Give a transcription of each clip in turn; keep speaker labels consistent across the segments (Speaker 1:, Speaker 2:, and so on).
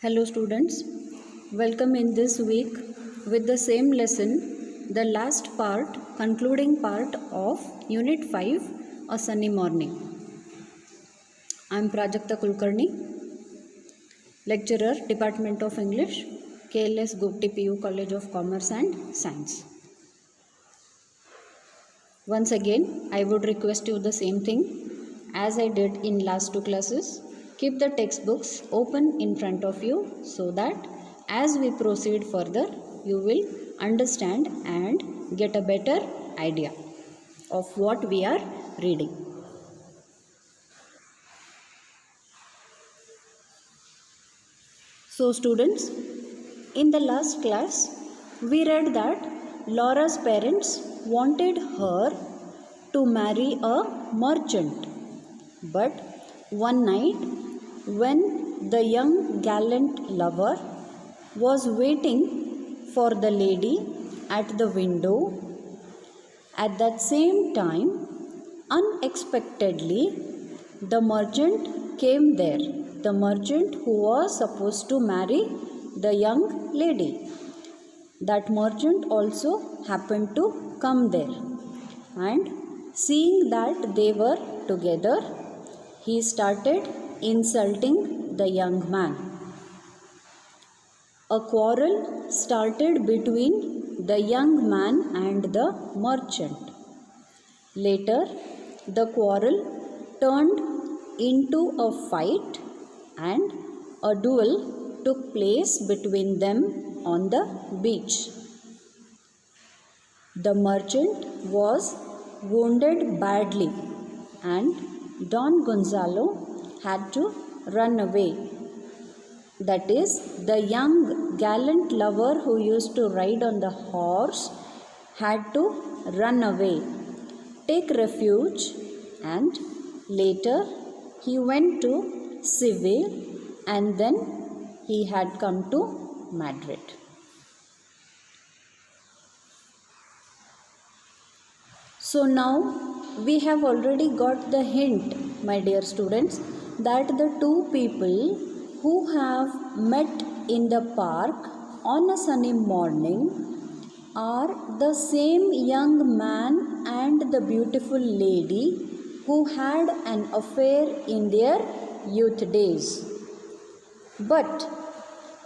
Speaker 1: Hello students, welcome in this week with the same lesson, the last part, concluding part of Unit 5, A Sunny Morning. I am Prajakta Kulkarni, Lecturer, Department of English, KLS Gupti PU College of Commerce and Science. Once again, I would request you the same thing as I did in last two classes. Keep the textbooks open in front of you so that as we proceed further, you will understand and get a better idea of what we are reading. So students, in the last class, we read that Laura's parents wanted her to marry a merchant. But one night, when the young gallant lover was waiting for the lady at the window, at that same time, unexpectedly, the merchant came there. The merchant who was supposed to marry the young lady. That merchant also happened to come there. And seeing that they were together, he started insulting the young man. A quarrel started between the young man and the merchant. Later, the quarrel turned into a fight and a duel took place between them on the beach. The merchant was wounded badly and Don Gonzalo had to run away. That is, the young gallant lover who used to ride on the horse had to run away, take refuge, and later he went to Seville and then he had come to Madrid. So now we have already got the hint, my dear students, that the two people who have met in the park on a sunny morning are the same young man and the beautiful lady who had an affair in their youth days. But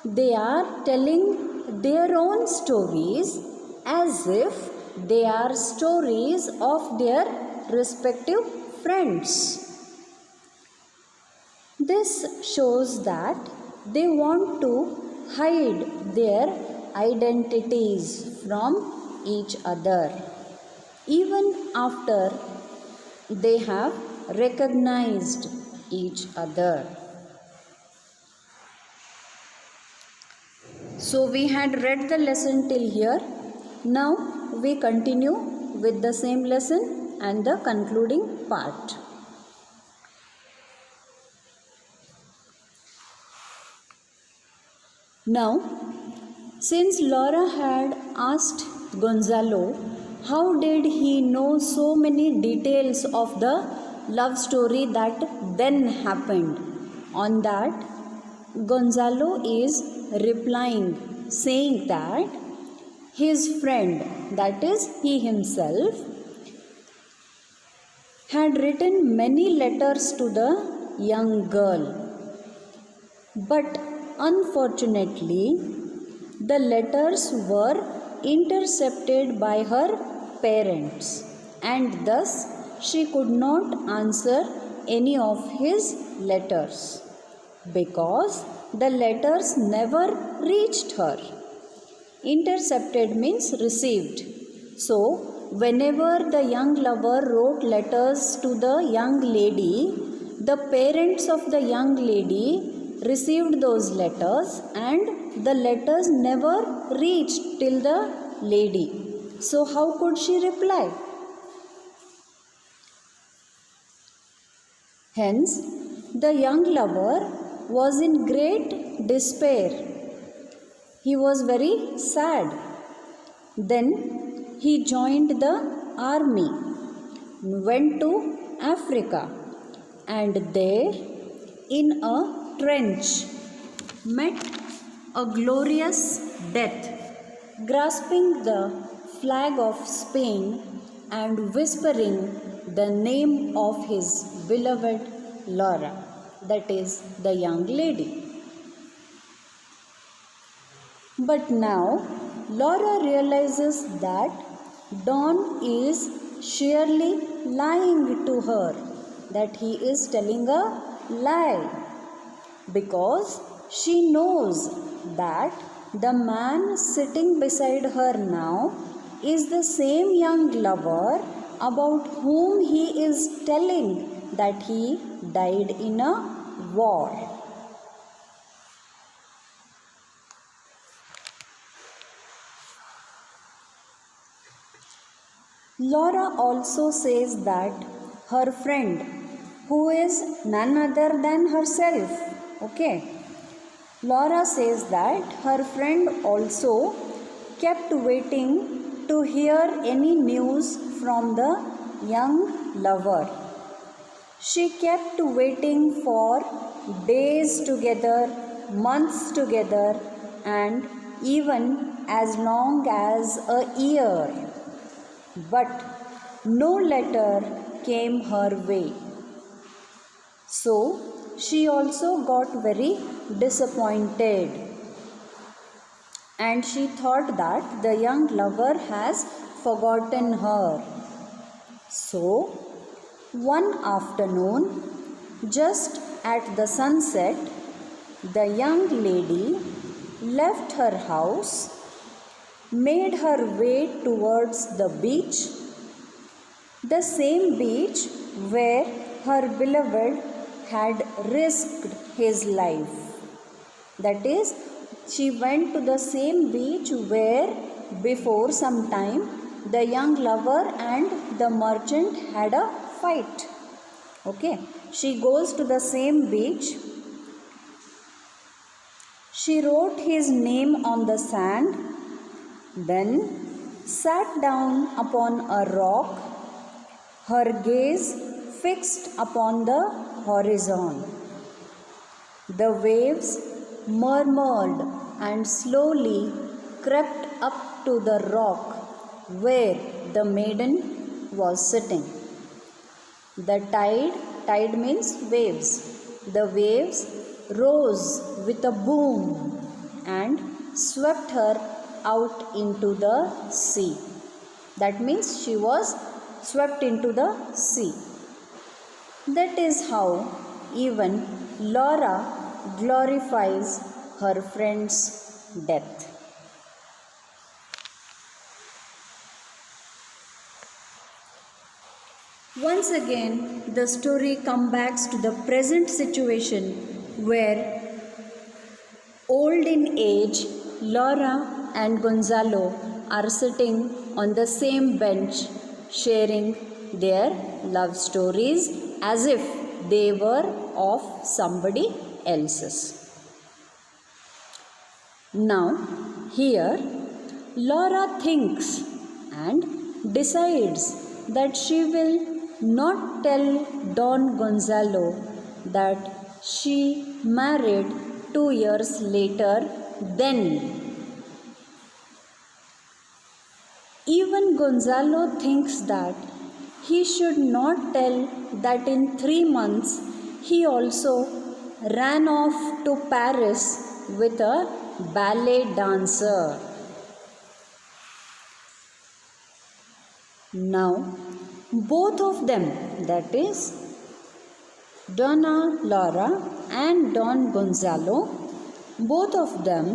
Speaker 1: they are telling their own stories as if they are stories of their respective friends. This shows that they want to hide their identities from each other, even after they have recognized each other. So we had read the lesson till here. Now we continue with the same lesson and the concluding part. Now, since Laura had asked Gonzalo how did he know so many details of the love story that then happened, on that Gonzalo is replying saying that his friend, that is he himself, had written many letters to the young girl. But unfortunately, the letters were intercepted by her parents and thus she could not answer any of his letters because the letters never reached her. Intercepted means received. So, whenever the young lover wrote letters to the young lady, the parents of the young lady received those letters and the letters never reached till the lady. So, how could she reply? Hence, the young lover was in great despair. He was very sad. Then he joined the army, went to Africa, and there in a trench met a glorious death, grasping the flag of Spain and whispering the name of his beloved Laura, that is, the young lady. But now Laura realizes that Don is sheerly lying to her, that he is telling a lie, because she knows that the man sitting beside her now is the same young lover about whom he is telling that he died in a war. Laura also says that her friend, who is none other than herself, okay, Laura says that her friend also kept waiting to hear any news from the young lover. She kept waiting for days together, months together, and even as long as a year. But no letter came her way. So she also got very disappointed, and she thought that the young lover has forgotten her. So one afternoon, just at the sunset, the young lady left her house, made her way towards the beach, the same beach where her beloved had risked his life. That is, she went to the same beach where before some time the young lover and the merchant had a fight. Okay, she goes to the same beach. She wrote his name on the sand, then sat down upon a rock, her gaze fixed upon the horizon. The waves murmured and slowly crept up to the rock where the maiden was sitting. The tide means waves. The waves rose with a boom and swept her out into the sea. That means she was swept into the sea. That is how even Laura glorifies her friend's death. Once again, the story comes back to the present situation where, old in age, Laura and Gonzalo are sitting on the same bench sharing their love stories as if they were of somebody else's. Now, here, Laura thinks and decides that she will not tell Don Gonzalo that she married 2 years later then. Even Gonzalo thinks that he should not tell that in 3 months he also ran off to Paris with a ballet dancer. Now, both of them, that is, Donna Laura and Don Gonzalo, both of them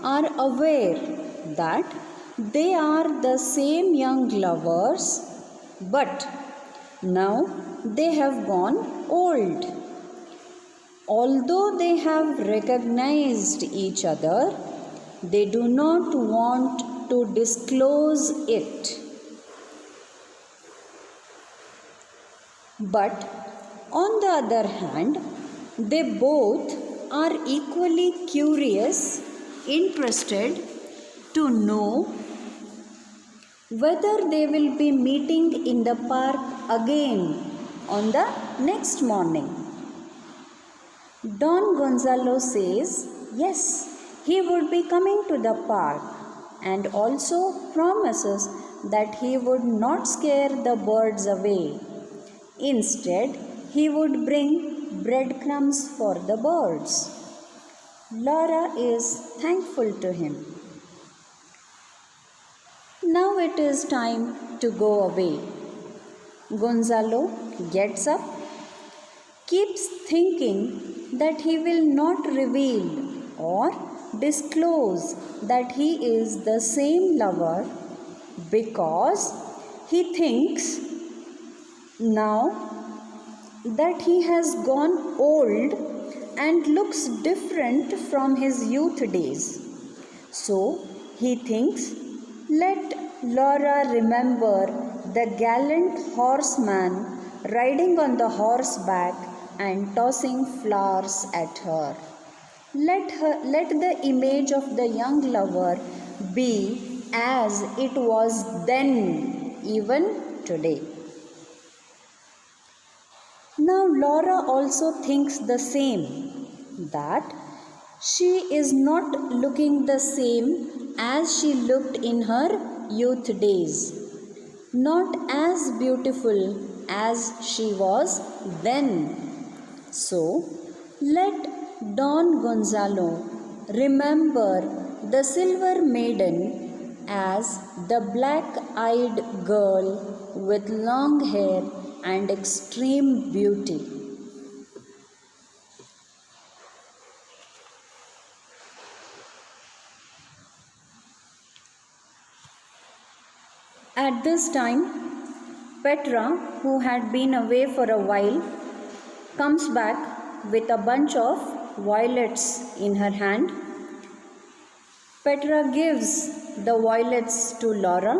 Speaker 1: are aware that they are the same young lovers, but now they have gone old. Although they have recognized each other, they do not want to disclose it. But on the other hand, they both are equally curious, interested to know whether they will be meeting in the park again on the next morning. Don Gonzalo says yes, he would be coming to the park, and also promises that he would not scare the birds away. Instead, he would bring breadcrumbs for the birds. Laura is thankful to him. Now it is time to go away. Gonzalo gets up, keeps thinking that he will not reveal or disclose that he is the same lover because he thinks now that he has gone old and looks different from his youth days. So he thinks, let Laura remember the gallant horseman riding on the horseback and tossing flowers at her. Let the image of the young lover be as it was then, even today. Now Laura also thinks the same, that she is not looking the same as she looked in her youth days, not as beautiful as she was then. So let Don Gonzalo remember the silver maiden as the black-eyed girl with long hair and extreme beauty. At this time, Petra, who had been away for a while, comes back with a bunch of violets in her hand. Petra gives the violets to Laura.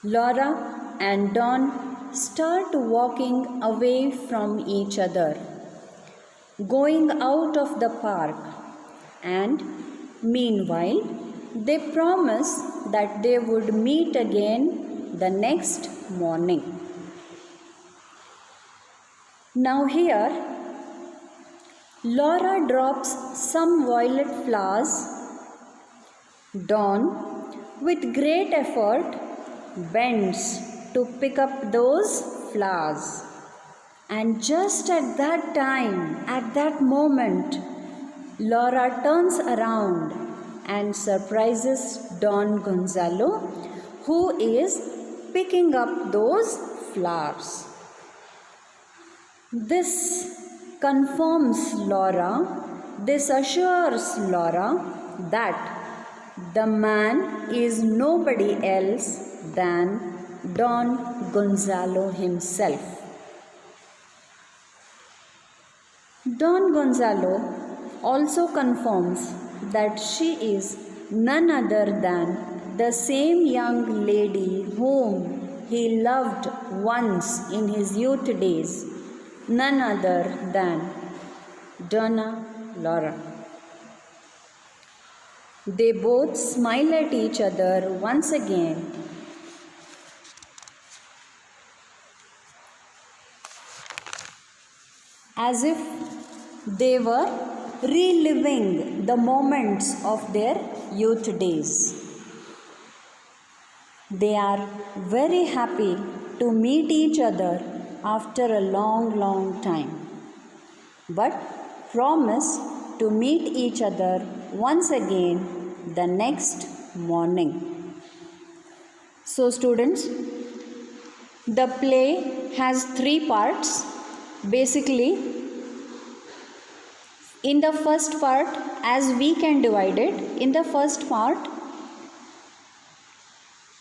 Speaker 1: Laura and Don start walking away from each other, going out of the park, and meanwhile they promise that they would meet again the next morning. Now here, Laura drops some violet flowers. Don, with great effort, bends to pick up those flowers. And just at that time, at that moment, Laura turns around and surprises Don Gonzalo, who is picking up those flowers. This confirms Laura, this assures Laura that the man is nobody else than Don Gonzalo himself. Don Gonzalo also confirms that she is none other than the same young lady whom he loved once in his youth days, none other than Donna Laura. They both smile at each other once again. As if they were reliving the moments of their youth days. They are very happy to meet each other after a long time, but promise to meet each other once again the next morning. So students, the play has 3 parts. Basically, in the first part, as we can divide it, in the first part,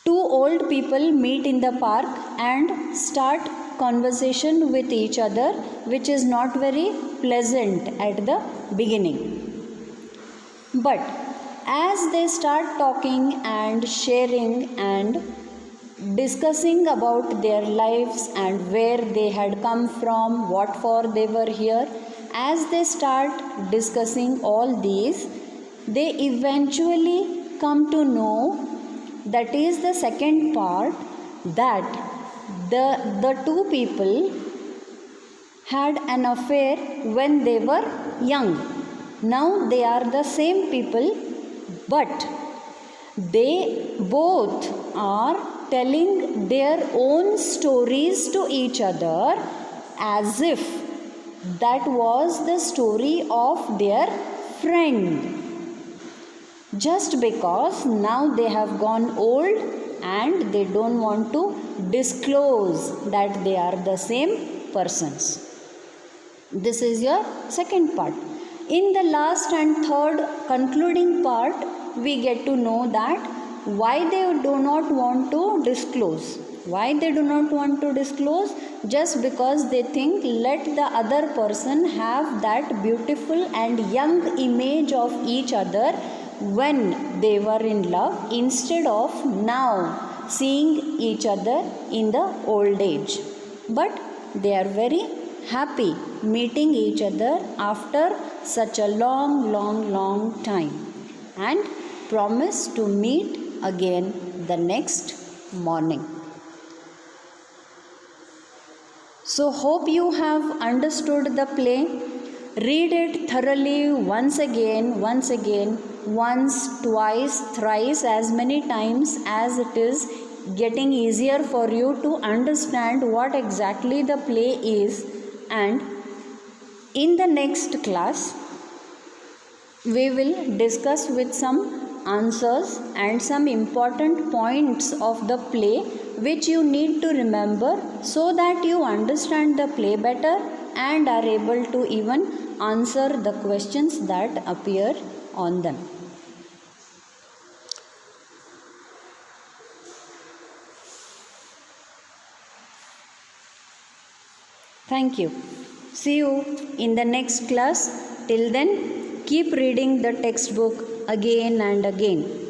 Speaker 1: 2 old people meet in the park and start conversation with each other, which is not very pleasant at the beginning. But as they start talking and sharing and discussing about their lives and where they had come from, what for they were here, as they start discussing all these, they eventually come to know, that is the second part, that the 2 people had an affair when they were young. Now they are the same people, but they both are telling their own stories to each other as if that was the story of their friend. Just because now they have gone old and they don't want to disclose that they are the same persons. This is your second part. In the last and third concluding part, we get to know that why they do not want to disclose. Why they do not want to disclose? Just because they think let the other person have that beautiful and young image of each other when they were in love, instead of now seeing each other in the old age. But they are very happy meeting each other after such a long time, and promise to meet again the next morning. So hope you have understood the play. Read it thoroughly once again, once, twice, thrice, as many times as it is getting easier for you to understand what exactly the play is. And in the next class, we will discuss with some answers and some important points of the play which you need to remember so that you understand the play better and are able to even answer the questions that appear on them. Thank you. See you in the next class. Till then, keep reading the textbook again and again.